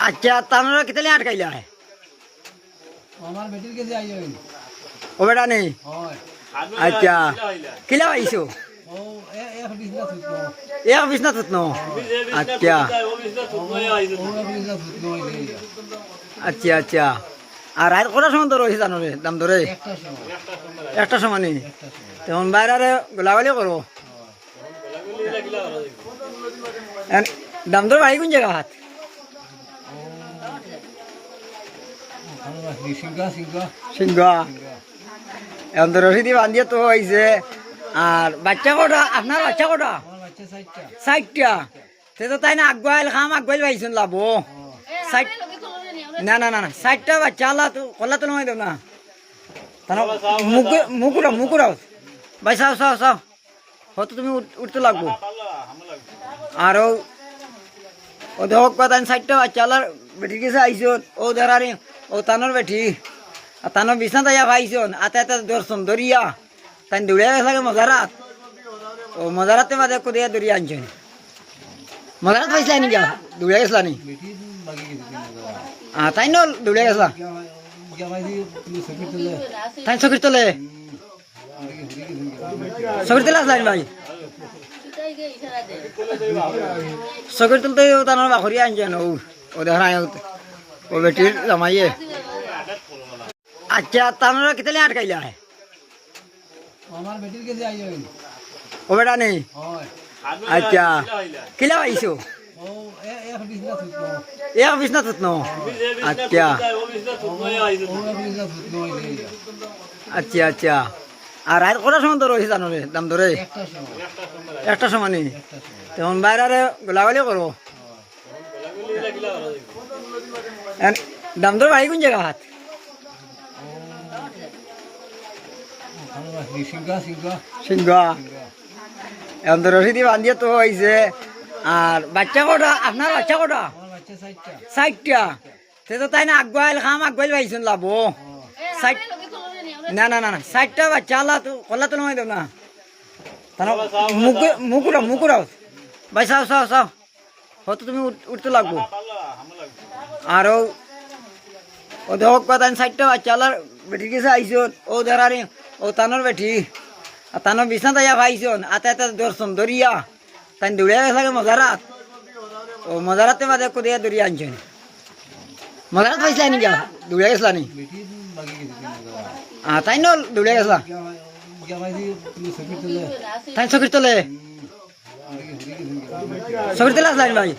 আচ্ছা তানোরা কিতালে আটকাইলা আমার বেটির কাছে আইও ও বেটা নেই হয় আচ্ছা কিলা আইছো ও এক বিজনেস হইতো এক বিছনা তুতনো আচ্ছা ও এক বিজনেস হইতো আচ্ছা আচ্ছা আর রাত কটার সময় তো রয়েছে জানো রে দাম ধরে একটা সময় একটা সময় নেই তখন বাইরে গোলাগালি করো দাম ধরে বাড়ি কোন জায়গা হাত সিংহা সিংহা সিংহা এখন তো রসিদি বান্ধিয়ে তো হয়েছে আর বাচ্চা কটা আপনার বাচ্চা কটা আমার বাচ্চা সাইডটা ষাটটা সে তো তাই না আগুয়াইল খাম আগুয়াইল পাইছেন লাভ ষাট না না না না ষাটটা বাচ্চা আল্লাহ তো কল্লা তো নয় দেব না মুকুরাও ভাই চাও চাও চাও হয়তো তুমি উঠতে লাগবো আরও ও ধোক কথা ষাটটা বাচ্চা আল্লাহর বেটির কাছে আইসো ও ধরারি ও তানোর বেটি আর তানোর বিছনা তাইয়া ভাইছন আতে আতে দর্শন দরিয়া তাই দৌড়িয়া গেছে লাগে মজারাত ও মজারাতে মাঝে কোদিয়া দরিয়া আনছেন মজারাত পাইছিলা নি যা দৌড়িয়া গেছিলা নি বেটির বাকি গেছে তাই ন দৌড়িয়া গেছিলা জামাইদি সকির তুলে তাই চকির তলে চকির তলে আসলা নি ভাই চকির তুলতে তানোর বাখরি আনছেন ও দেখায় ও বেটির জামাইয়ে আচ্ছা তানোরা কিতালে আটকাইলা আমার বেটির কাছে আইও ও বেটা নেই হয় আচ্ছা কিলা আইছো ও এক বিজনেস হইতো এক বিছনা তুতনো আচ্ছা ও এক বিজনেস হইতো আচ্ছা আচ্ছা আর রাত কটার সময় তো রয়েছে জানো রে দাম ধরে একটা সময় একটা সময় নেই তখন বাইরে গোলাগালি করো দাম ধরে বাড়ি কোন জায়গা হাত সিংহা সিংহা সিংহা এখন তো রসিদি বান্ধিয়ে তো হয়েছে আর বাচ্চা কটা আপনার বাচ্চা কটা আমার বাচ্চা সাইডটা ষাটটা সে তো তাই না আগুয়াইল খাম আগুয়াইল পাইছেন লাভ ষাট না না না না ষাটটা বাচ্চা আল্লাহ তো কল্লা তো নয় দেব না মুকুরাও ভাই চাও চাও চাও হয়তো তুমি উঠতে লাগবো আরও ও ধোক কথা ষাটটা বাচ্চা আল্লাহর বেটির কাছে আইসো ও ধরারি ও তানোর বেটি আর তানোর বিছনা তাইয়া ভাইছন আতে আতে দর্শন দরিয়া তাই দৌড়িয়া গেছে লাগে মজারাত ও মজারাতে মাঝে কোদিয়া দরিয়া আনছেন মজারাত পাইছিলা নি যা দৌড়িয়া গেছিলা নি বেটির বাকি গেছে তাই ন দৌড়িয়া গেছিলা জামাইদি সকির তুলে তাই চকির তলে চকির তলে আসলা নি ভাই